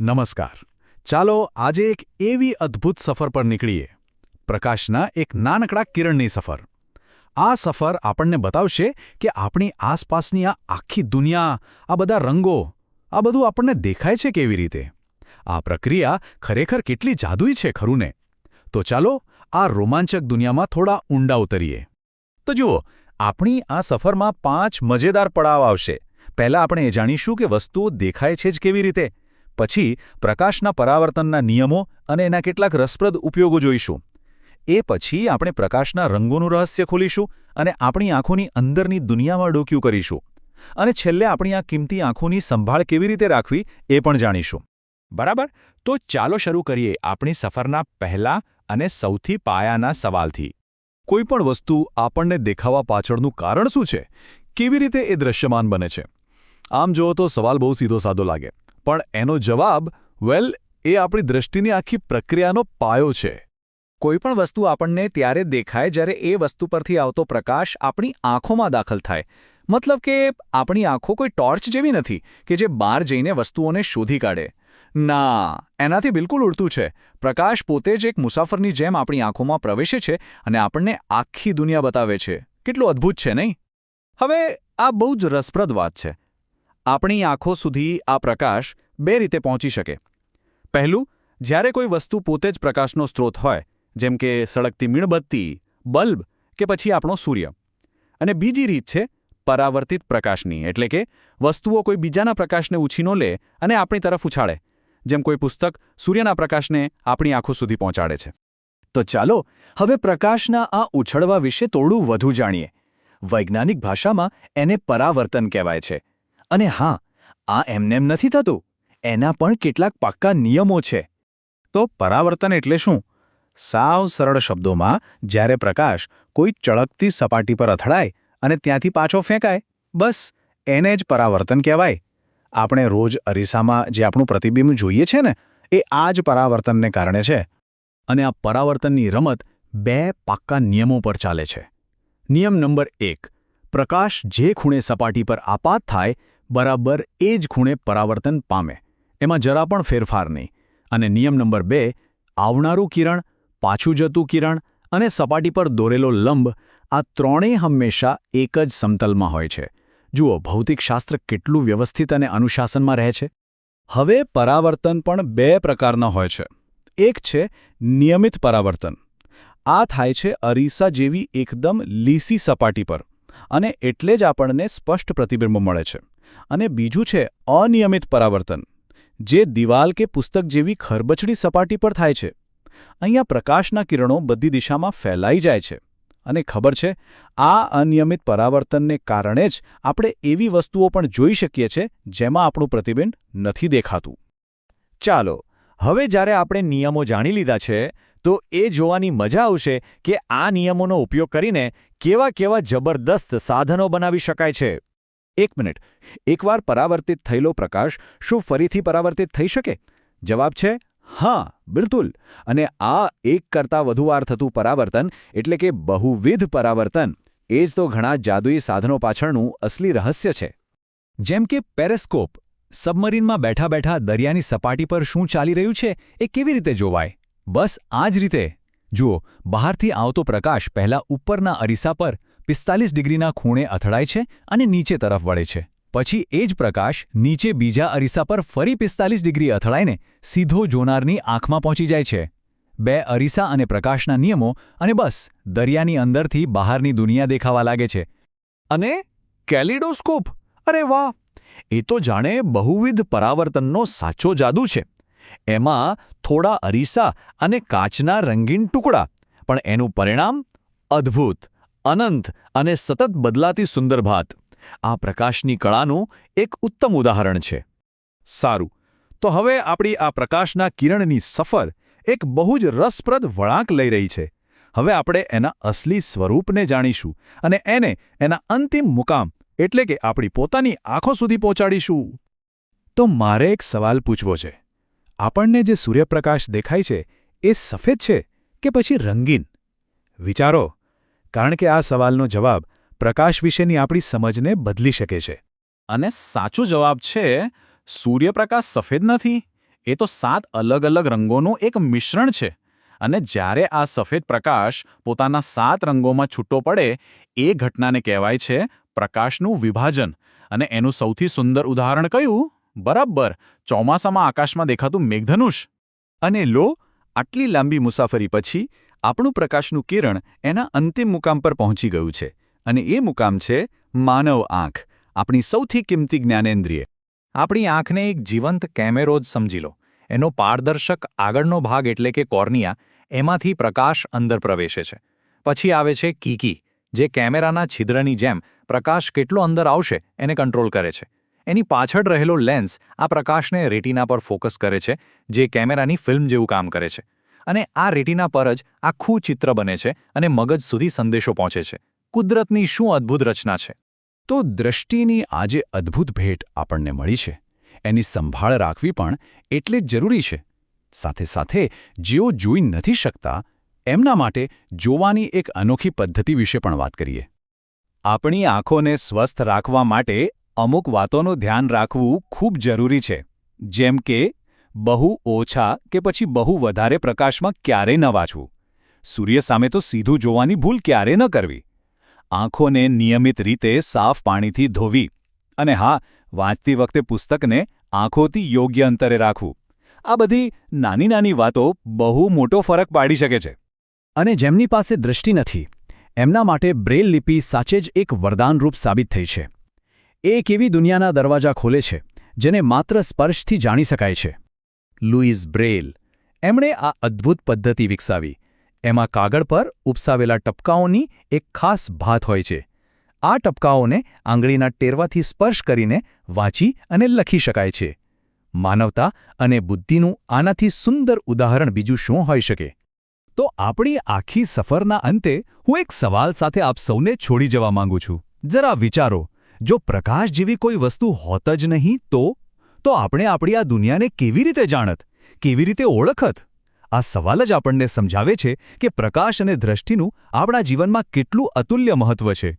નમસ્કાર. ચાલો આજે એક એવી અદ્ભુત સફર પર નીકળીએ. પ્રકાશના એક નાનકડા કિરણની સફર. આ સફર આપણને બતાવશે કે આપણી આસપાસની આ આખી દુનિયા, આ બધા રંગો, આ બધું આપણને દેખાય છે કેવી રીતે. આ પ્રક્રિયા ખરેખર કેટલી જાદુઈ છે ખરું ને? તો ચાલો આ રોમાંચક દુનિયામાં થોડા ઊંડા ઉતરીએ. તો જુઓ, આપણી આ સફરમાં 5 મજેદાર પડાવ આવશે. પહેલાં આપણે એ જાણીશું કે વસ્તુઓ દેખાય છે જ કેવી રીતે. પછી પ્રકાશના પરાવર્તનના નિયમો અને એના કેટલાક રસપ્રદ ઉપયોગો જોઈશું. એ પછી આપણે પ્રકાશના રંગોનું રહસ્ય ખોલીશું અને આપણી આંખોની અંદરની દુનિયામાં ડોક્યું કરીશું. અને છેલ્લે આપણી આ કિંમતી આંખોની સંભાળ કેવી રીતે રાખવી એ પણ જાણીશું. બરાબર? તો ચાલો શરૂ કરીએ આપણી સફરના પહેલા અને સૌથી પાયાના સવાલથી. કોઈપણ વસ્તુ આપણને દેખાવા પાછળનું કારણ શું છે? કેવી રીતે એ દૃશ્યમાન બને છે? આમ જુઓ તો સવાલ બહુ સીધો સાદો લાગે, પણ એનો જવાબ એ આપણી દૃષ્ટિની આખી પ્રક્રિયાનો પાયો છે. કોઈપણ વસ્તુ આપણને ત્યારે દેખાય જ્યારે એ વસ્તુ પરથી આવતો પ્રકાશ આપણી આંખોમાં દાખલ થાય. મતલબ કે આપણી આંખો કોઈ ટોર્ચ જેવી નથી કે જે બહાર જઈને વસ્તુઓને શોધી કાઢે. ના, એનાથી બિલકુલ ઉલટું છે. પ્રકાશ પોતે જ એક મુસાફરની જેમ આપણી આંખોમાં પ્રવેશે છે અને આપણને આખી દુનિયા બતાવે છે. કેટલું અદ્ભુત છે નહીં? હવે આ બહુ જ રસપ્રદ વાત છે. આપણી આંખો સુધી આ પ્રકાશ 2 રીતે પહોંચી શકે. પહેલું, જ્યારે કોઈ વસ્તુ પોતે જ પ્રકાશનો સ્ત્રોત હોય, જેમ કે સળગતી મીણબત્તી, બલ્બ કે પછી આપણો સૂર્ય. અને બીજી રીત છે પરાવર્તિત પ્રકાશની, એટલે કે વસ્તુઓ કોઈ બીજાના પ્રકાશને ઉછીનો લે અને આપણી તરફ ઉછાળે, જેમ કોઈ પુસ્તક સૂર્યના પ્રકાશને આપણી આંખો સુધી પહોંચાડે છે. તો ચાલો હવે પ્રકાશના આ ઉછળવા વિશે થોડું વધુ જાણીએ. વૈજ્ઞાનિક ભાષામાં એને પરાવર્તન કહેવાય છે. અને હા, આ એમનેમ નથી થતું. એના પણ કેટલાક પાક્કા નિયમો છે. તો પરાવર્તન એટલે શું? સાવ સરળ શબ્દોમાં, જ્યારે પ્રકાશ કોઈ ચળકતી સપાટી પર અથડાય અને ત્યાંથી પાછો ફેંકાય, બસ એને જ પરાવર્તન કહેવાય. આપણે રોજ અરીસામાં જે આપણું પ્રતિબિંબ જોઈએ છે ને, એ આ જ પરાવર્તનને કારણે છે. અને આ પરાવર્તનની રમત 2 પાક્કા નિયમો પર ચાલે છે. નિયમ નંબર 1, પ્રકાશ જે ખૂણે સપાટી પર આપાત થાય, બરાબર એ જ ખૂણે પરાવર્તન પામે. એમાં જરા પણ ફેરફાર નહીં. અને નિયમ નંબર 2, આવનારું કિરણ, પાછું જતું કિરણ અને સપાટી પર દોરેલો લંબ, આ ત્રણેય હંમેશા એક જ સમતલમાં હોય છે. જુઓ, ભૌતિકશાસ્ત્ર કેટલું વ્યવસ્થિત અને અનુશાસનમાં રહે છે. હવે પરાવર્તન પણ 2 પ્રકારના હોય છે. એક છે નિયમિત પરાવર્તન. આ થાય છે અરીસા જેવી એકદમ લીસી સપાટી પર, અને એટલે જ આપણને સ્પષ્ટ પ્રતિબિંબ મળે છે. અને બીજું છે અનિયમિત પરાવર્તન, જે દિવાલ કે પુસ્તક જેવી ખરબચડી સપાટી પર થાય છે. અહીંયા પ્રકાશના કિરણો બધી દિશામાં ફેલાઈ જાય છે. અને ખબર છે, આ અનિયમિત પરાવર્તનને કારણે જ આપણે એવી વસ્તુઓ પણ જોઈ શકીએ છીએ જેમાં આપણું પ્રતિબિંબ નથી દેખાતું. ચાલો, હવે જ્યારે આપણે નિયમો જાણી લીધા છે, તો એ જોવાની મજા આવશે કે આ નિયમોનો ઉપયોગ કરીને કેવા જબરદસ્ત સાધનો બનાવી શકાય છે. 1 મિનિટ, એકવાર પરાવર્તિત થયેલો પ્રકાશ શું ફરીથી પરાવર્તિત થઈ શકે? જવાબ છે હા, બિલકુલ. અને આ એક કરતાં વધુ વાર થતું પરાવર્તન, એટલે કે બહુવિધ પરાવર્તન, એ જ તો ઘણા જાદુઈ સાધનો પાછળનું અસલી રહસ્ય છે. જેમ કે પેરેસ્કોપ. સબમરીનમાં બેઠા બેઠા દરિયાની સપાટી પર શું ચાલી રહ્યું છે એ કેવી રીતે જોવાય? બસ આ જ રીતે. જુઓ, બહારથી આવતો પ્રકાશ પહેલાં ઉપરના અરીસા પર 45 ડિગ્રીના ખૂણે અથડાય છે અને નીચે તરફ વળે છે. પછી એ જ પ્રકાશ નીચે બીજા અરીસા પર ફરી 45 ડિગ્રી અથડાઈને સીધો જોનારની આંખમાં પહોંચી જાય છે. 2 અરીસા અને પ્રકાશના નિયમો, અને બસ દરિયાની અંદરથી બહારની દુનિયા દેખાવા લાગે છે. અને કેલિડોસ્કોપ! અરે વાહ! એ તો જાણે બહુવિધ પરાવર્તનનો સાચો જાદુ છે. એમાં થોડા અરીસા અને કાચના રંગીન ટુકડા, પણ એનું પરિણામ અદ્ભુત, અનંત અને સતત બદલાતી સુંદર ભાત. આ પ્રકાશની કળાનું એક ઉત્તમ ઉદાહરણ છે. સારું, તો હવે આપણી આ પ્રકાશના કિરણની સફર એક બહુ જ રસપ્રદ વળાંક લઈ રહી છે. હવે આપણે એના અસલી સ્વરૂપને જાણીશું અને એને એના અંતિમ મુકામ, એટલે કે આપણી પોતાની આંખો સુધી પહોંચાડીશું. તો મારે એક સવાલ પૂછવો છે. આપણને જે સૂર્યપ્રકાશ દેખાય છે એ સફેદ છે કે પછી રંગીન? વિચારો, કારણ કે આ સવાલનો જવાબ પ્રકાશ વિશેની આપણી સમજને બદલી શકે છે. અને સાચો જવાબ છે, સૂર્યપ્રકાશ સફેદ નથી. એ તો 7 અલગ અલગ રંગોનું એક મિશ્રણ છે અને જ્યારે આ સફેદ પ્રકાશ પોતાના 7 રંગોમાં છૂટો પડે એ ઘટનાને કહેવાય છે પ્રકાશનું વિભાજન. અને એનું સૌથી સુંદર ઉદાહરણ કયું? બરાબર, ચોમાસામાં આકાશમાં દેખાતું મેઘધનુષ. અને લો, આટલી લાંબી મુસાફરી પછી આપણું પ્રકાશનું કિરણ એના અંતિમ મુકામ પર પહોંચી ગયું છે. અને એ મુકામ છે માનવ આંખ, આપણી સૌથી કિંમતી જ્ઞાનેન્દ્રિય. આપણી આંખને એક જીવંત કેમેરો જ સમજી લો. એનો પારદર્શક આગળનો ભાગ એટલે કે કોર્નિયા, એમાંથી પ્રકાશ અંદર પ્રવેશે છે. પછી આવે છે કીકી, જે કેમેરાના છિદ્રની જેમ પ્રકાશ કેટલો અંદર આવશે એને કંટ્રોલ કરે છે. એની પાછળ રહેલો લેન્સ આ પ્રકાશને રેટિના પર ફોકસ કરે છે, જે કેમેરાની ફિલ્મ જેવું કામ કરે છે. અને આ રેટિના પર જ આખું ચિત્ર બને છે અને મગજ સુધી સંદેશો પહોંચે છે. કુદરતની શું અદ્ભુત રચના છે! તો દૃષ્ટિની આજે અદ્ભુત ભેટ આપણને મળી છે, એની સંભાળ રાખવી પણ એટલે જ જરૂરી છે. સાથે સાથે જેઓ જોઈ નથી શકતા એમના માટે જોવાની એક અનોખી પદ્ધતિ વિશે પણ વાત કરીએ. આપણી આંખોને સ્વસ્થ રાખવા માટે અમુક વાતોનું ધ્યાન રાખવું ખૂબ જરૂરી છે. જેમ કે બહુ ઓછા કે પછી બહુ વધારે પ્રકાશમાં ક્યારેય ન વાંચવું. સૂર્ય સામે તો સીધું જોવાની ભૂલ ક્યારેય ન કરવી. આંખોને નિયમિત રીતે સાફ પાણીથી ધોવી. અને હા, વાંચતી વખતે પુસ્તકને આંખોથી યોગ્ય અંતરે રાખવું. આ બધી નાની નાની વાતો બહુ મોટો ફરક પાડી શકે છે. અને જેમની પાસે દૃષ્ટિ નથી એમના માટે બ્રેલ લિપિ સાચે જ એક વરદાનરૂપ સાબિત થઈ છે. એ એક એવી દુનિયાના દરવાજા ખોલે છે જેને માત્ર સ્પર્શથી જાણી શકાય છે. લુઈસ બ્રેલ, એમણે આ અદ્ભુત પદ્ધતિ વિકસાવી. એમાં કાગળ પર ઉપસાવેલા ટપકાઓની એક ખાસ ભાત હોય છે. આ ટપકાઓને આંગળીના ટેરવાથી સ્પર્શ કરીને વાંચી અને લખી શકાય છે. માનવતા અને બુદ્ધિનું આનાથી સુંદર ઉદાહરણ બીજું શું હોઈ શકે? તો આપણી આખી સફરના અંતે હું એક સવાલ સાથે આપ સૌને છોડી જવા માંગુ છું. જરા વિચારો, જો પ્રકાશ જેવી કોઈ વસ્તુ હોત જ નહીં તો આપણે આપણી આ દુનિયાને કેવી રીતે જાણત, કેવી રીતે ઓળખત? આ સવાલ જ આપણને સમજાવે છે કે પ્રકાશ અને દૃષ્ટિનું આપણા જીવનમાં કેટલું અતુલ્ય મહત્વ છે.